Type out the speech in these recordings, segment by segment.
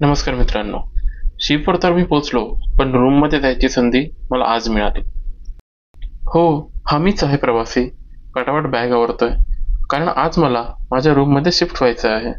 नमस्कार मित्रांनो. शिपवर तर मी पोचलो, पण रूममध्ये जायची संधी मला आज मिळाली. हो, हा मीच आहे प्रवासी. पटापट बॅग आवरतोय, कारण आज मला माझ्या रूममध्ये शिफ्ट व्हायचं आहे.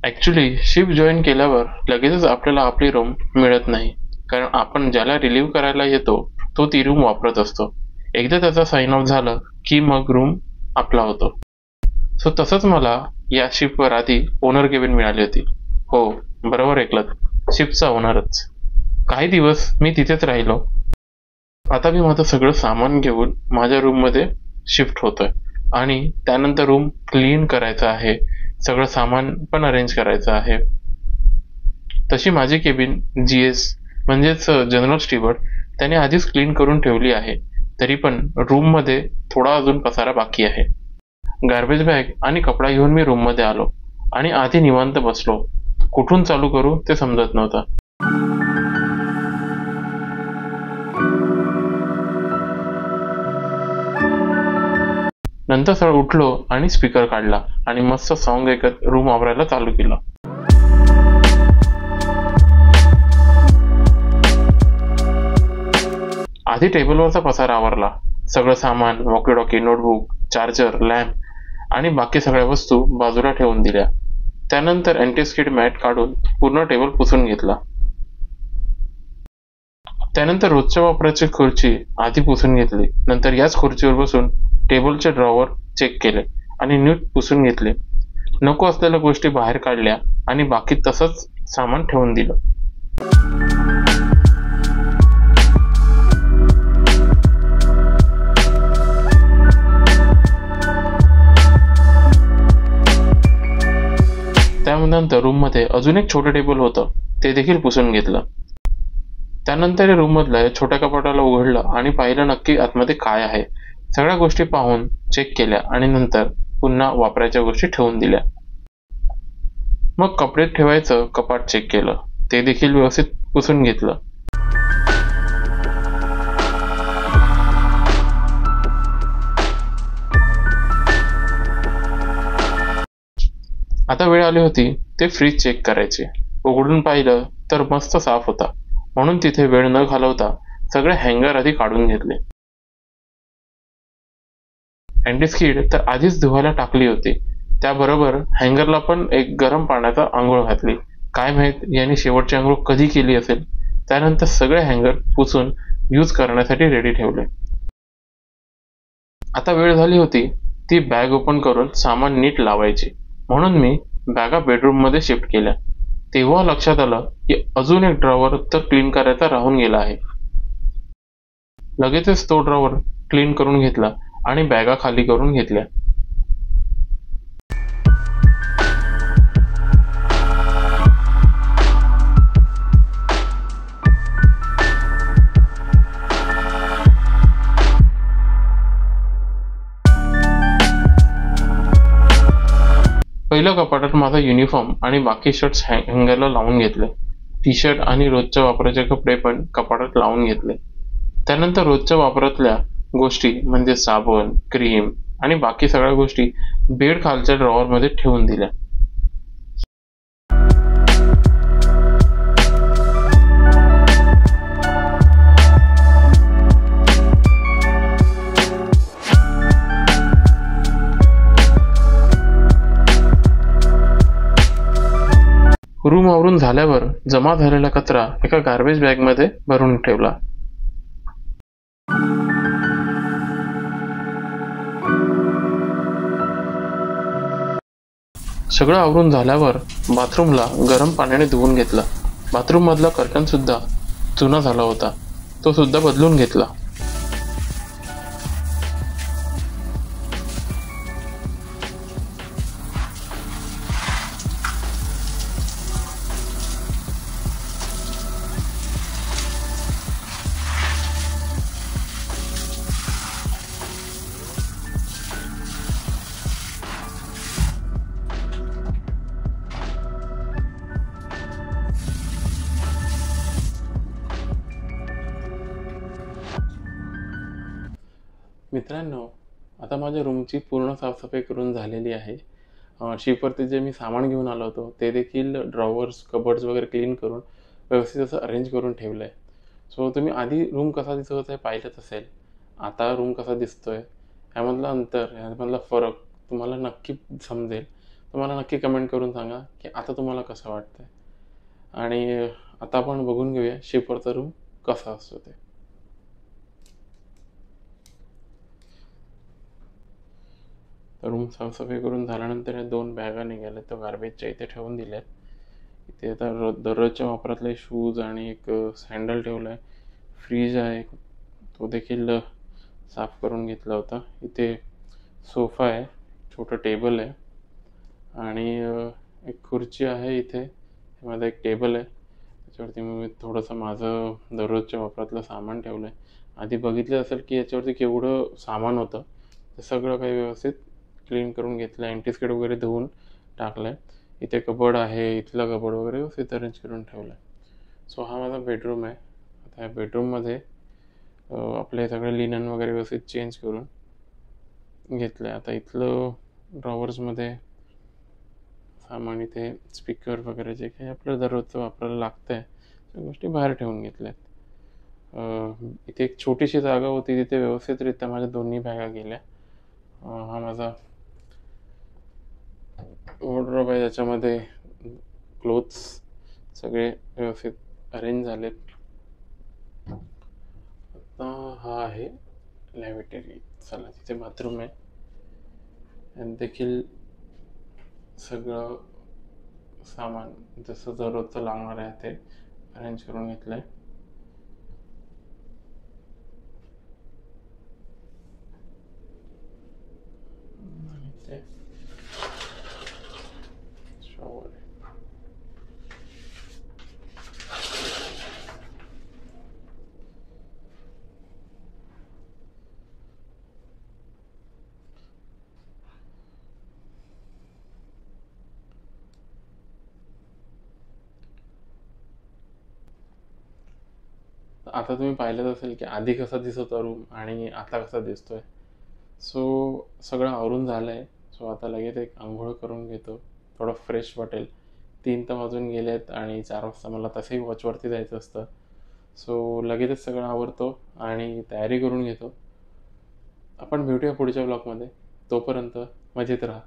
ॲक्च्युली शिफ्ट जॉईन केल्यावर लगेचच आपल्याला आपली रूम मिळत नाही, कारण आपण ज्याला रिलीव्ह करायला येतो तो ती रूम वापरत असतो. एकदा त्याचा साइन ऑफ झालं की मग रूम आपला होतो. सो तसंच मला या शिपवर आधी ओनर केबिन मिळाली होती. हो, बरोबर ऐकलत, शिपचा ओनरच. काही दिवस मी तिथेच राहिलो. आता मी माझं सगळं सामान घेऊन माझ्या रूममध्ये शिफ्ट होतोय आणि त्यानंतर रूम क्लीन करायचं आहे. सगळं सामान पण अरेंज करायचं आहे. तशी माझी केबिन GS म्हणजेच जनरल स्टीवर्ड त्याने आधीच क्लीन करून ठेवली आहे. तरी पण रूममध्ये थोडा अजून पसारा बाकी आहे. गार्बेज बॅग आणि कपडा घेऊन मी रूममध्ये आलो आणि आधी निवांत बसलो. कुठून चालू करू ते समजत नव्हतं. नंतर सरळ उठलो आणि स्पीकर काढला आणि मस्त सॉन्ग ऐकत रूम वापरायला चालू केलं. आधी टेबलवरचा पसारा आवरला. सगळं सामान, वॉकी-टॉकी, नोटबुक, चार्जर, लॅम्प आणि बाकी सगळ्या वस्तू बाजूला ठेवून दिल्या. त्यानंतर अँटी-स्किड मॅट काढून पूर्ण टेबल पुसून घेतला. त्यानंतर रोजच्या वापराची खुर्ची आधी पुसून घेतली. नंतर याच खुर्चीवर बसून टेबलचे ड्रॉवर चेक केले आणि नीट पुसून घेतले. नको असलेल्या गोष्टी बाहेर काढल्या आणि बाकी तसंच सामान ठेवून दिलं. त्यानंतर रूममध्ये अजून एक छोटं टेबल होतं, ते देखील पुसून घेतलं. त्यानंतर रूममधल्या छोट्या कपाटाला उघडलं आणि पाहिलं नक्की आतमध्ये काय आहे. सगळ्या गोष्टी पाहून चेक केल्या आणि नंतर पुन्हा वापरायच्या गोष्टी ठेवून दिल्या. मग कपडे ठेवायचं कपाट चेक केलं, ते देखील व्यवस्थित पुसून घेतलं. आता वेळ आली होती ते फ्रीज चेक करायचे. उघडून पाहिलं तर मस्त साफ होता, म्हणून तिथे वेळ न घालवता सगळे हँगर आधी काढून घेतले. अँटी-स्किड तर आधीच धुवायला टाकली होती. त्याबरोबर हँगरला पण एक गरम पाण्याचा आंघोळ घातली. काय माहित याने शेवटची आंघोळ कधी केली असेल. त्यानंतर सगळे हँगर पुसून यूज करण्यासाठी रेडी ठेवले. आता वेळ झाली होती ती बॅग ओपन करून सामान नीट लावायची, म्हणून मी बॅगा बेडरूममध्ये शिफ्ट केल्या. तेव्हा लक्षात आलं की अजून एक ड्रॉवर तर क्लीन करायचा राहून गेला आहे. लगेचच तो ड्रॉवर क्लीन करून घेतला आणि बॅगा खाली करून घेतल्या. पहिलं कपाटात माझा युनिफॉर्म आणि बाकी शर्ट्स हँगरला लावून घेतले. टी-शर्ट आणि रोजच्या वापराचे कपडे पण कपाटात लावून घेतले. त्यानंतर रोजच्या वापरातल्या गोष्टी म्हणजे साबण, क्रीम आणि बाकी सगळ्या गोष्टी बेड खालच्या ड्रॉवरमध्ये ठेवून दिल्या. रूम आवरून झाल्यावर जमा झालेला कचरा एका गार्बेज बॅगमध्ये भरून ठेवला. सगळं आवरून झाल्यावर बाथरूमला गरम पाण्याने धुवून घेतलं. बाथरूम मधला कर्टन सुद्धा जुना झाला होता, तो सुद्धा बदलून घेतला. मित्रांनो, आता माझ्या रूमची पूर्ण साफसफाई करून झालेली आहे. शिपवरती जे मी सामान घेऊन आलो होतो, ते देखील ड्रॉवर्स, कबर्ड्स वगैरे क्लीन करून व्यवस्थित असं अरेंज करून ठेवलं आहे. सो तुम्ही आधी रूम कसा दिसत होता हे पाहिलंच असेल. आता रूम कसा दिसतोय, ह्यामधलं अंतर, ह्यामधला फरक तुम्हाला नक्की समजेल. तुम्हाला नक्की कमेंट करून सांगा, की आता तुम्हाला कसं वाटतंय. आणि आता आपण बघून घेऊया शिपवरचा रूम कसा असतो ते. रूम साफसफाई करून झाल्यानंतर या 2 बॅगा निघाल्या त्या गार्बेजच्या इथे ठेवून दिल्यात. इथे आता दररोजच्या वापरातले शूज आणि एक सँडल ठेवलं आहे. फ्रीज आहे, तो देखील साफ करून घेतला होता. इथे सोफा आहे, छोटं टेबल आहे आणि एक खुर्ची आहे इथे. मध्ये एक टेबल आहे, त्याच्यावरती मी थोडंसं माझं दररोजच्या वापरातलं सामान ठेवलं आहे. आधी बघितलं असेल की याच्यावरती केवढं सामान होतं. ते सगळं काही व्यवस्थित क्लीन करून घेतलं, अँटिस्केट वगैरे धुवून टाकलं आहे. इथे कबर्ड आहे, इथलं कबर्ड वगैरे व्यवस्थित अरेंज करून ठेवलं आहे. सो हा माझा बेडरूम आहे. आता या बेडरूममध्ये आपले सगळे लिनन वगैरे व्यवस्थित चेंज करून घेतलं आहे. आता इथलं ड्रॉवर्समध्ये सामान, इथे स्पीकर वगैरे जे काही आपल्याला दररोजचं वापरायला लागतं आहे, त्या गोष्टी बाहेर ठेवून घेतल्या आहेत. इथे एक छोटीशी जागा होती, तिथे व्यवस्थितरित्या माझ्या दोन्ही बॅगा गेल्या. हा माझा वॉर्डरोब आहे, ज्याच्यामध्ये क्लोथ्स सगळे व्यवस्थित अरेंज झालेत. आता हा आहे लॅबोरेटरी. चला, तिथे बाथरूम आहे आणि देखील सगळं सामान जसं दररोजचं लागणार आहे ते अरेंज करून घेतलं आहे. आणि ते शॉवर आहे. आता तुम्ही पाहिलंच असेल की आधी कसा दिसत होता रूम आणि आता कसा दिसतोय. सो सगळं आवरून झालं आहे. सो आता लगेच एक आंघोळ करून घेतो, थोडं फ्रेश वाटेल. 3 तर वाजून गेले आहेत आणि 4 वाजता मला तसंही वॉचवरती जायचं असतं. सो लगेचच सगळं आवरतो आणि तयारी करून घेतो. आपण भेटूया पुढच्या ब्लॉगमध्ये. तोपर्यंत मजेत राहा.